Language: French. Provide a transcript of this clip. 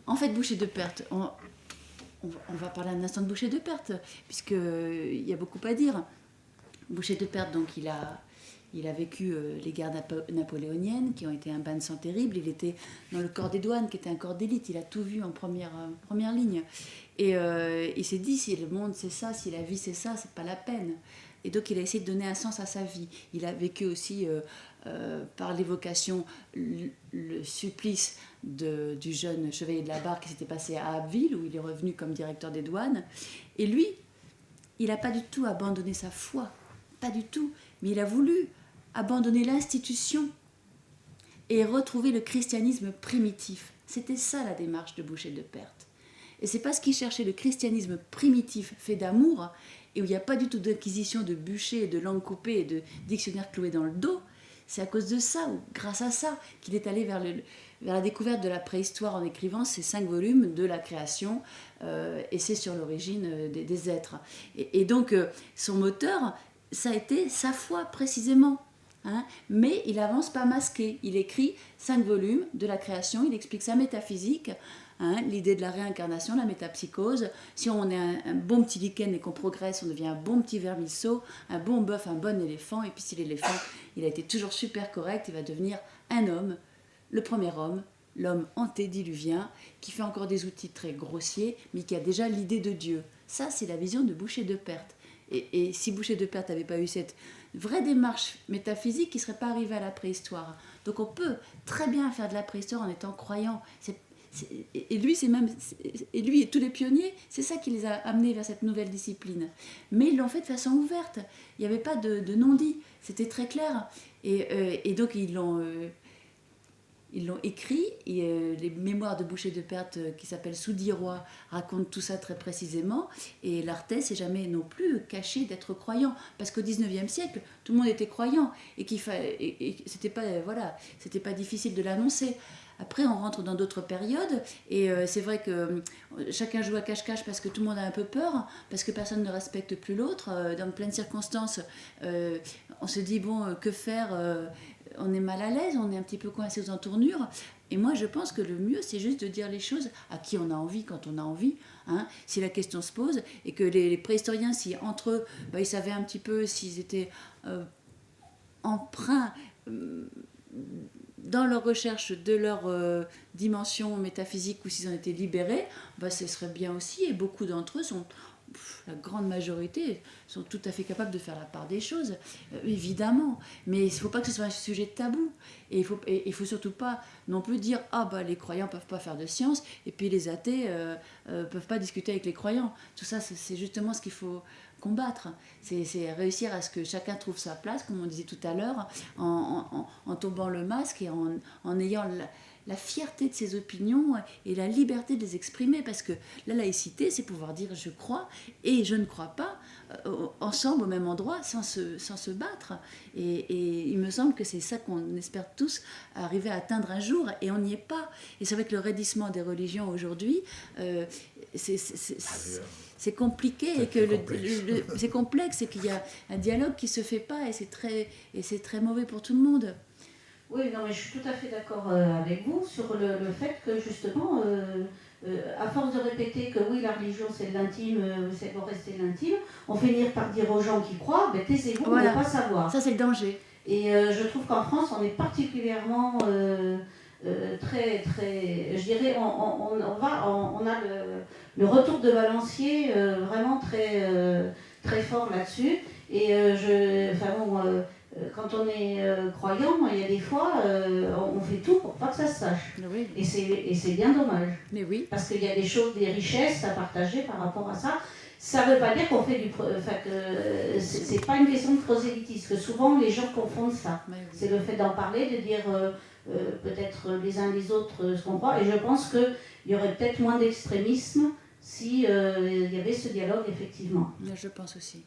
En fait, boucher de perte, on va parler un instant de boucher de perte, puisqu'il y a beaucoup à dire. Boucher de perte, donc il a vécu les guerres napoléoniennes qui ont été un bain de sang terrible. Il était dans le corps des douanes qui était un corps d'élite. Il a tout vu en première ligne. Et il s'est dit, si le monde c'est ça, si la vie c'est ça, c'est pas la peine. Et donc il a essayé de donner un sens à sa vie. Il a vécu aussi par l'évocation le supplice du jeune chevalier de la Barre qui s'était passé à Abbeville, où il est revenu comme directeur des douanes. Et lui, il n'a pas du tout abandonné sa foi, pas du tout, mais il a voulu abandonner l'institution et retrouver le christianisme primitif. C'était ça la démarche de Boucher de Perthes. Et c'est parce qu'il cherchait le christianisme primitif fait d'amour, et où il n'y a pas du tout d'inquisition, de bûcher, de langue coupée et de dictionnaire cloué dans le dos. C'est à cause de ça, ou grâce à ça, qu'il est allé vers la découverte de la préhistoire en écrivant ces 5 volumes de la création, et c'est sur l'origine des êtres. Et donc, son moteur, ça a été sa foi, précisément. Hein, mais il avance pas masqué. Il écrit 5 volumes de la création, il explique sa métaphysique, hein, l'idée de la réincarnation, la métapsychose. Si on est un bon petit lichen et qu'on progresse, on devient un bon petit vermisseau, un bon bœuf, un bon éléphant. Et puis si l'éléphant, il a été toujours super correct, il va devenir un homme, le premier homme, l'homme antédiluvien, qui fait encore des outils très grossiers, mais qui a déjà l'idée de Dieu. Ça, c'est la vision de Boucher de Perthes. Et si Boucher de Perthes n'avait pas eu cette vraie démarche métaphysique, il ne serait pas arrivé à la préhistoire. Donc on peut très bien faire de la préhistoire en étant croyant. Et lui et tous les pionniers, c'est ça qui les a amenés vers cette nouvelle discipline. Mais ils l'ont fait de façon ouverte. Il n'y avait pas de non-dit. C'était très clair. Et donc ils l'ont écrit, et les mémoires de Boucher de Perthes qui s'appellent Soudirois racontent tout ça très précisément, et l'Arthès s'est jamais non plus caché d'être croyant, parce qu'au XIXe siècle, tout le monde était croyant, et c'était pas difficile de l'annoncer. Après, on rentre dans d'autres périodes, et c'est vrai que chacun joue à cache-cache parce que tout le monde a un peu peur, parce que personne ne respecte plus l'autre. Dans plein de circonstances, on se dit, bon, que faire on est mal à l'aise, on est un petit peu coincé aux entournures. Et moi, je pense que le mieux, c'est juste de dire les choses à qui on a envie, quand on a envie. Hein, si la question se pose, et que les préhistoriens, si entre eux, ils savaient un petit peu s'ils étaient emprunts dans leur recherche de leur dimension métaphysique, ou s'ils en étaient libérés, ce serait bien aussi. Et beaucoup d'entre eux sont... La grande majorité sont tout à fait capables de faire la part des choses, évidemment. Mais il ne faut pas que ce soit un sujet tabou. Et il faut surtout pas non plus dire les croyants ne peuvent pas faire de science, et puis les athées ne peuvent pas discuter avec les croyants. Tout ça, c'est justement ce qu'il faut combattre. C'est réussir à ce que chacun trouve sa place, comme on disait tout à l'heure, en tombant le masque et en ayant la fierté de ses opinions et la liberté de les exprimer, parce que la laïcité, c'est pouvoir dire je crois et je ne crois pas, ensemble au même endroit, sans se battre. Et il me semble que c'est ça qu'on espère tous arriver à atteindre un jour, et on n'y est pas. Et c'est vrai que le raidissement des religions aujourd'hui, c'est compliqué, et que c'est complexe, et qu'il y a un dialogue qui ne se fait pas, et c'est très mauvais pour tout le monde. Oui, non, mais je suis tout à fait d'accord avec vous sur le fait que justement, à force de répéter que oui, la religion c'est de l'intime, c'est pour rester l'intime, on finit par dire aux gens qui croient, taisez-vous, voilà. ne pas savoir. Ça, c'est le danger. Et je trouve qu'en France, on est particulièrement très, très, je dirais, on a le retour de balancier vraiment très, très fort là-dessus. Et quand on est croyant, il y a des fois, on fait tout pour pas que ça se sache. Oui. Et c'est bien dommage. Mais oui. Parce qu'il y a des choses, des richesses à partager par rapport à ça. Ça ne veut pas dire qu'on fait c'est pas une question de prosélytisme, que souvent les gens confondent ça. Oui. C'est le fait d'en parler, de dire peut-être les uns les autres ce qu'on croit. Et je pense qu'il y aurait peut-être moins d'extrémisme si il y avait ce dialogue, effectivement. Je pense aussi.